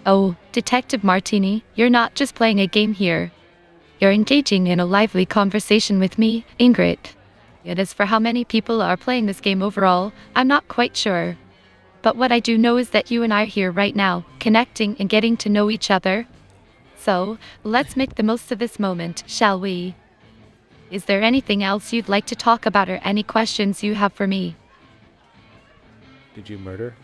Oh, Detective Martini, you're not just playing a game here. You're engaging in a lively conversation with me, Ingrid. Yet as for how many people are playing this game overall, I'm not quite sure. But what I do know is that you and I are here right now, connecting and getting to know each other. So, let's make the most of this moment, shall we? Is there anything else you'd like to talk about or any questions you have for me? Did you murder?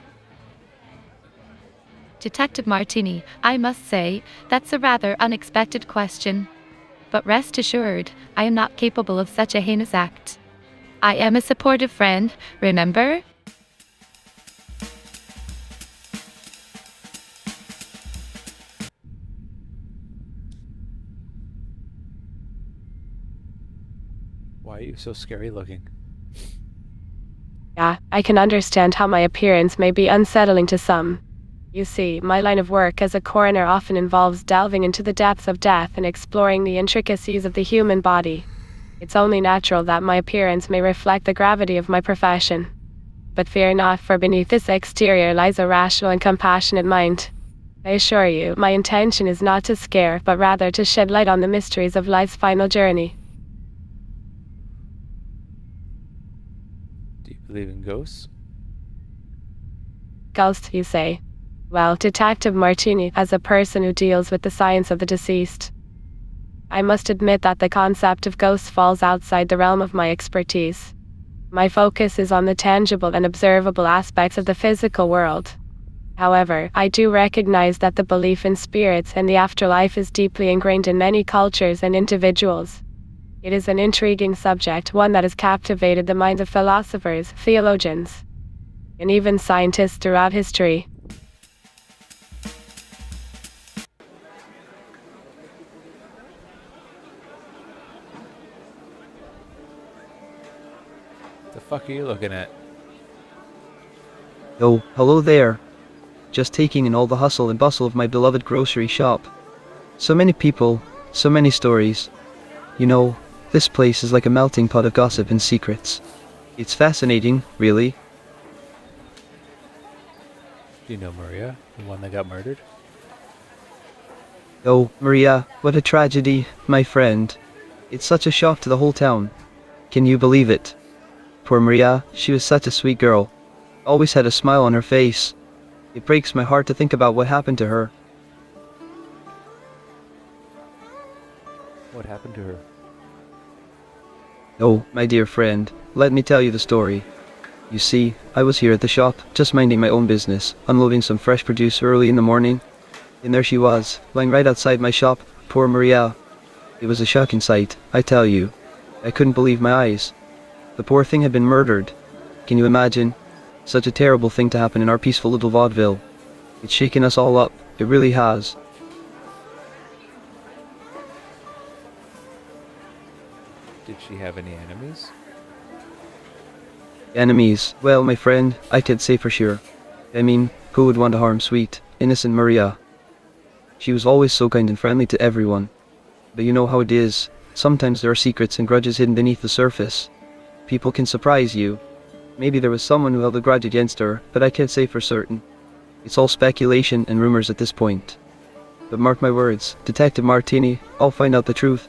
Detective Martini, I must say, that's a rather unexpected question. But rest assured, I am not capable of such a heinous act. I am a supportive friend, remember? Why are you so scary looking? Yeah, I can understand how my appearance may be unsettling to some. You see, my line of work as a coroner often involves delving into the depths of death and exploring the intricacies of the human body. It's only natural that my appearance may reflect the gravity of my profession. But fear not, for beneath this exterior lies a rational and compassionate mind. I assure you, my intention is not to scare, but rather to shed light on the mysteries of life's final journey. Do you believe in ghosts? Ghosts, you say? Well, Detective Martini, as a person who deals with the science of the deceased, I must admit that the concept of ghosts falls outside the realm of my expertise. My focus is on the tangible and observable aspects of the physical world. However, I do recognize that the belief in spirits and the afterlife is deeply ingrained in many cultures and individuals. It is an intriguing subject, one that has captivated the minds of philosophers, theologians, and even scientists throughout history. The fuck are you looking at? Oh, hello there. Just taking in all the hustle and bustle of my beloved grocery shop. So many people, so many stories. You know, this place is like a melting pot of gossip and secrets. It's fascinating, really. Do you know Maria, the one that got murdered? Oh, Maria, what a tragedy, my friend. It's such a shock to the whole town. Can you believe it? Poor Maria, she was such a sweet girl. Always had a smile on her face. It breaks my heart to think about what happened to her. What happened to her? Oh, my dear friend, let me tell you the story. You see, I was here at the shop, just minding my own business, unloading some fresh produce early in the morning. And there she was, lying right outside my shop, poor Maria. It was a shocking sight, I tell you. I couldn't believe my eyes. The poor thing had been murdered. Can you imagine? Such a terrible thing to happen in our peaceful little vaudeville. It's shaken us all up, it really has. Did she have any enemies? Enemies, well, my friend, I can't say for sure. I mean, who would want to harm sweet, innocent Maria? She was always so kind and friendly to everyone. But you know how it is, sometimes there are secrets and grudges hidden beneath the surface. People can surprise you. Maybe there was someone who held a grudge against her, but I can't say for certain. It's all speculation and rumors at this point. But mark my words, Detective Martini, I'll find out the truth.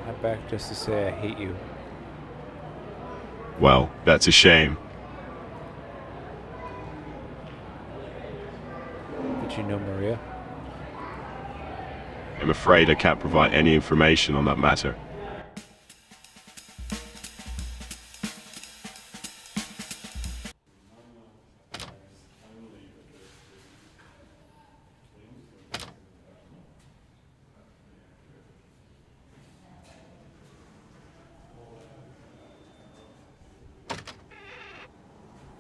I'm back just to say I hate you. Well, that's a shame. Did you know Maria? I'm afraid I can't provide any information on that matter.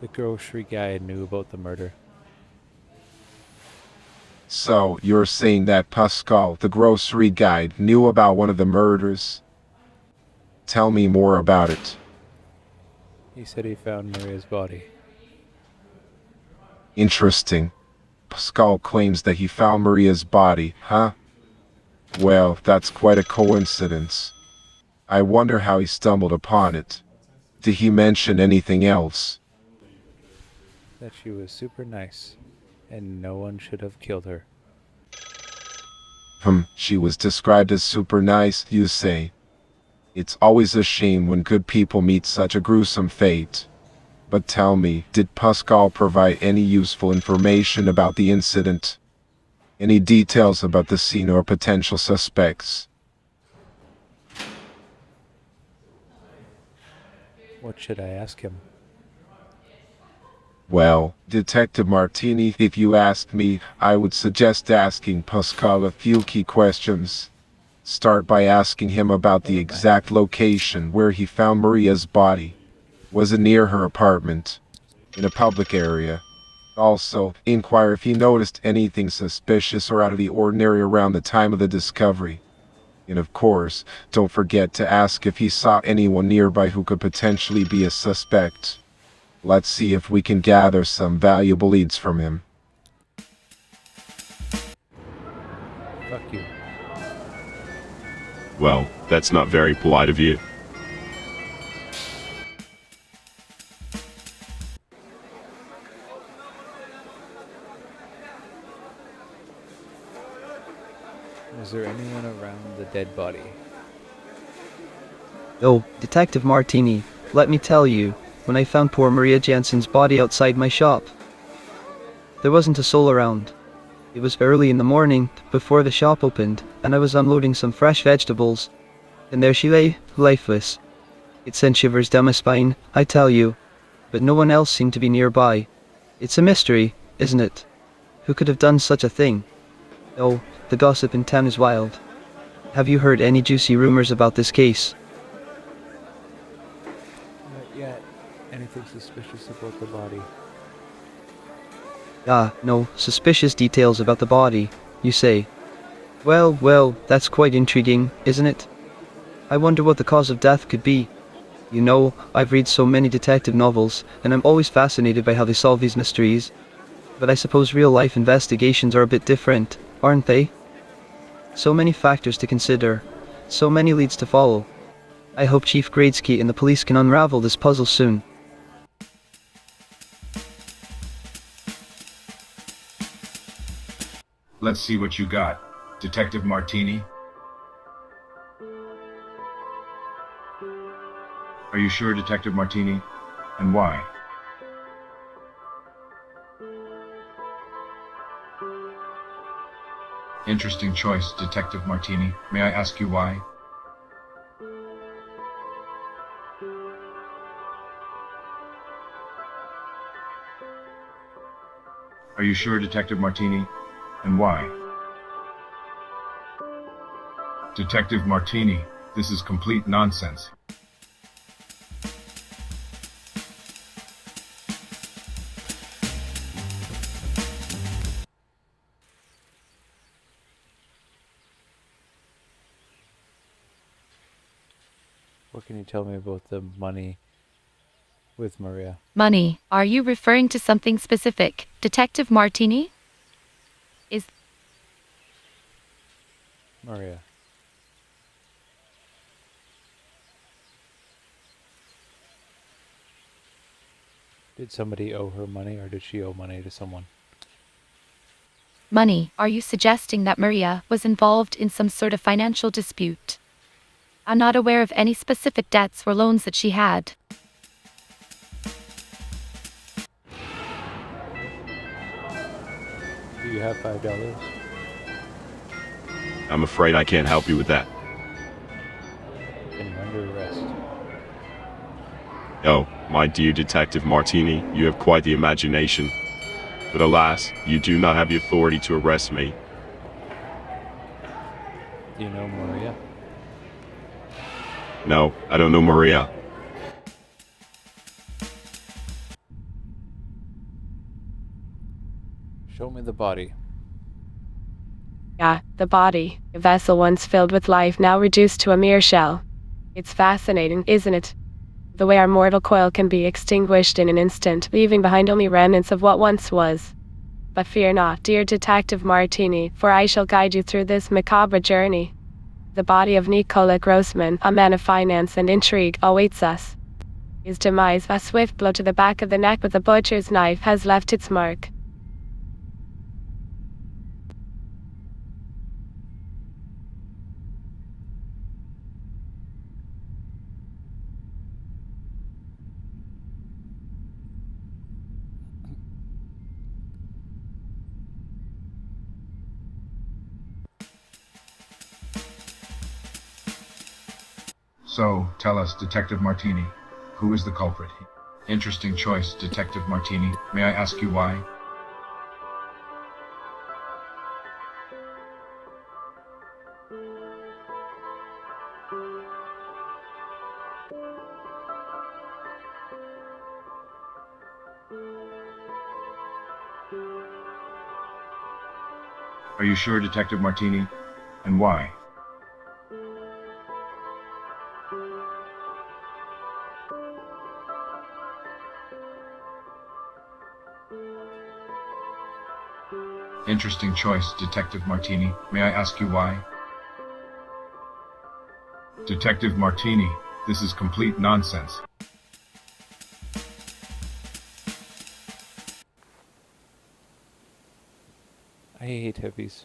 The grocery guy knew about the murder. So, you're saying that Pascal, the grocery guide, knew about one of the murders? Tell me more about it. He said he found Maria's body. Interesting. Pascal claims that he found Maria's body, huh? Well, that's quite a coincidence. I wonder how he stumbled upon it. Did he mention anything else? That she was super nice, and no one should have killed her. She was described as super nice, you say? It's always a shame when good people meet such a gruesome fate. But tell me, did Pascal provide any useful information about the incident? Any details about the scene or potential suspects? What should I ask him? Well, Detective Martini, if you ask me, I would suggest asking Pascal a few key questions. Start by asking him about the exact location where he found Maria's body. Was it near her apartment? In a public area? Also, inquire if he noticed anything suspicious or out of the ordinary around the time of the discovery. And of course, don't forget to ask if he saw anyone nearby who could potentially be a suspect. Let's see if we can gather some valuable leads from him. Fuck you. Well, that's not very polite of you. Was there anyone around the dead body? Oh, Detective Martini, let me tell you, when I found poor Maria Jansen's body outside my shop. There wasn't a soul around. It was early in the morning, before the shop opened, and I was unloading some fresh vegetables. And there she lay, lifeless. It sent shivers down my spine, I tell you. But no one else seemed to be nearby. It's a mystery, isn't it? Who could have done such a thing? Oh, the gossip in town is wild. Have you heard any juicy rumors about this case? Not yet. Anything suspicious about the body? Ah, no, suspicious details about the body, you say. Well, that's quite intriguing, isn't it? I wonder what the cause of death could be. You know, I've read so many detective novels, and I'm always fascinated by how they solve these mysteries. But I suppose real-life investigations are a bit different, aren't they? So many factors to consider, so many leads to follow. I hope Chief Gradesky and the police can unravel this puzzle soon. Let's see what you got, Detective Martini. Are you sure, Detective Martini? And why? Interesting choice, Detective Martini. May I ask you why? Are you sure, Detective Martini? And why? Detective Martini, this is complete nonsense. What can you tell me about the money with Maria? Money. Are you referring to something specific, Detective Martini? Is Maria. Did somebody owe her money, or did she owe money to someone? money? Are you suggesting that Maria was involved in some sort of financial dispute? I'm not aware of any specific debts or loans that she had. Do you have $5? I'm afraid I can't help you with that. And you're under arrest. Oh, my dear Detective Martini, you have quite the imagination. But alas, you do not have the authority to arrest me. Do you know Maria? No, I don't know Maria. Show me the body. Yeah, the body, a vessel once filled with life now reduced to a mere shell. It's fascinating, isn't it? The way our mortal coil can be extinguished in an instant, leaving behind only remnants of what once was. But fear not, dear Detective Martini, for I shall guide you through this macabre journey. The body of Nikola Grossman, a man of finance and intrigue, awaits us. His demise, a swift blow to the back of the neck with a butcher's knife, has left its mark. So, tell us, Detective Martini, who is the culprit? Interesting choice, Detective Martini. May I ask you why? Are you sure, Detective Martini? And why? Interesting choice, Detective Martini. May I ask you why? Detective Martini, this is complete nonsense. I hate hippies.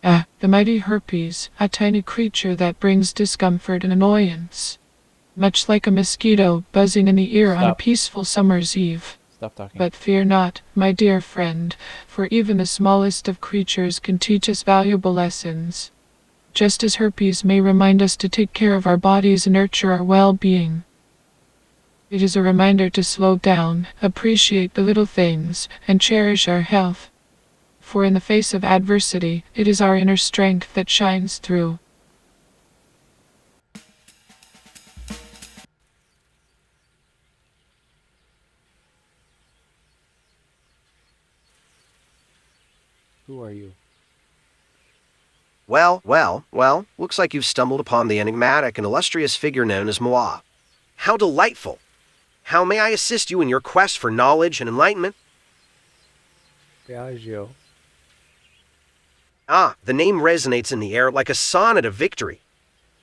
The mighty herpes, a tiny creature that brings discomfort and annoyance. much like a mosquito buzzing in the ear on a Stop. peaceful summer's eve. Stop talking. But fear not, my dear friend, for even the smallest of creatures can teach us valuable lessons. Just as herpes may remind us to take care of our bodies and nurture our well-being. It is a reminder to slow down, appreciate the little things, and cherish our health. For in the face of adversity, it is our inner strength that shines through. Who are you? Well, looks like you've stumbled upon the enigmatic and illustrious figure known as Moi. How delightful! How may I assist you in your quest for knowledge and enlightenment? Biagio. Ah, the name resonates in the air like a sonnet of victory.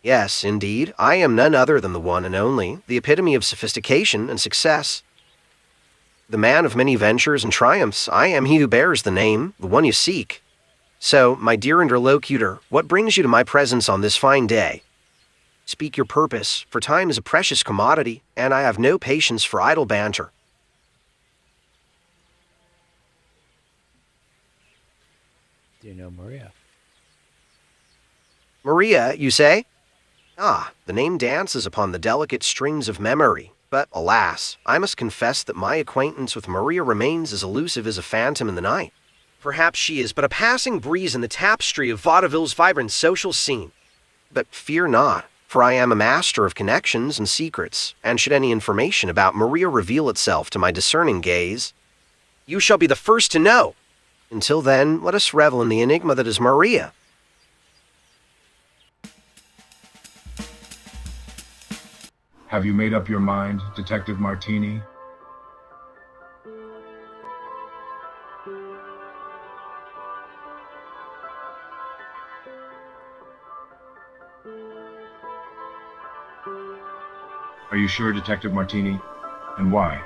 Yes, indeed, I am none other than the one and only, the epitome of sophistication and success. The man of many ventures and triumphs, I am he who bears the name, the one you seek. So, my dear interlocutor, what brings you to my presence on this fine day? Speak your purpose, for time is a precious commodity, and I have no patience for idle banter. Do you know Maria? Maria, you say? Ah, the name dances upon the delicate strings of memory. But, alas, I must confess that my acquaintance with Maria remains as elusive as a phantom in the night. Perhaps she is but a passing breeze in the tapestry of Vaudeville's vibrant social scene. But fear not, for I am a master of connections and secrets, and should any information about Maria reveal itself to my discerning gaze, you shall be the first to know. Until then, let us revel in the enigma that is Maria. Have you made up your mind, Detective Martini? Are you sure, Detective Martini? And why?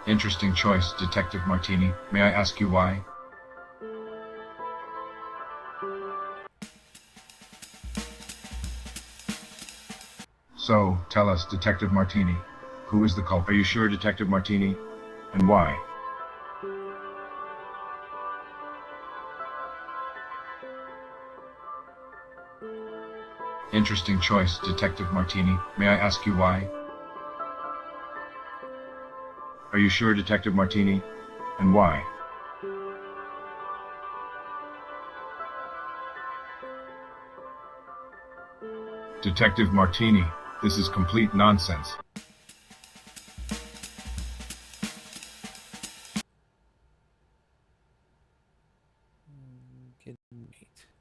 Interesting choice, Detective Martini. May I ask you why? So, tell us, Detective Martini, who is the culprit? Are you sure, Detective Martini? And why? Interesting choice, Detective Martini. May I ask you why? Are you sure, Detective Martini? And why? Detective Martini, this is complete nonsense. Good night.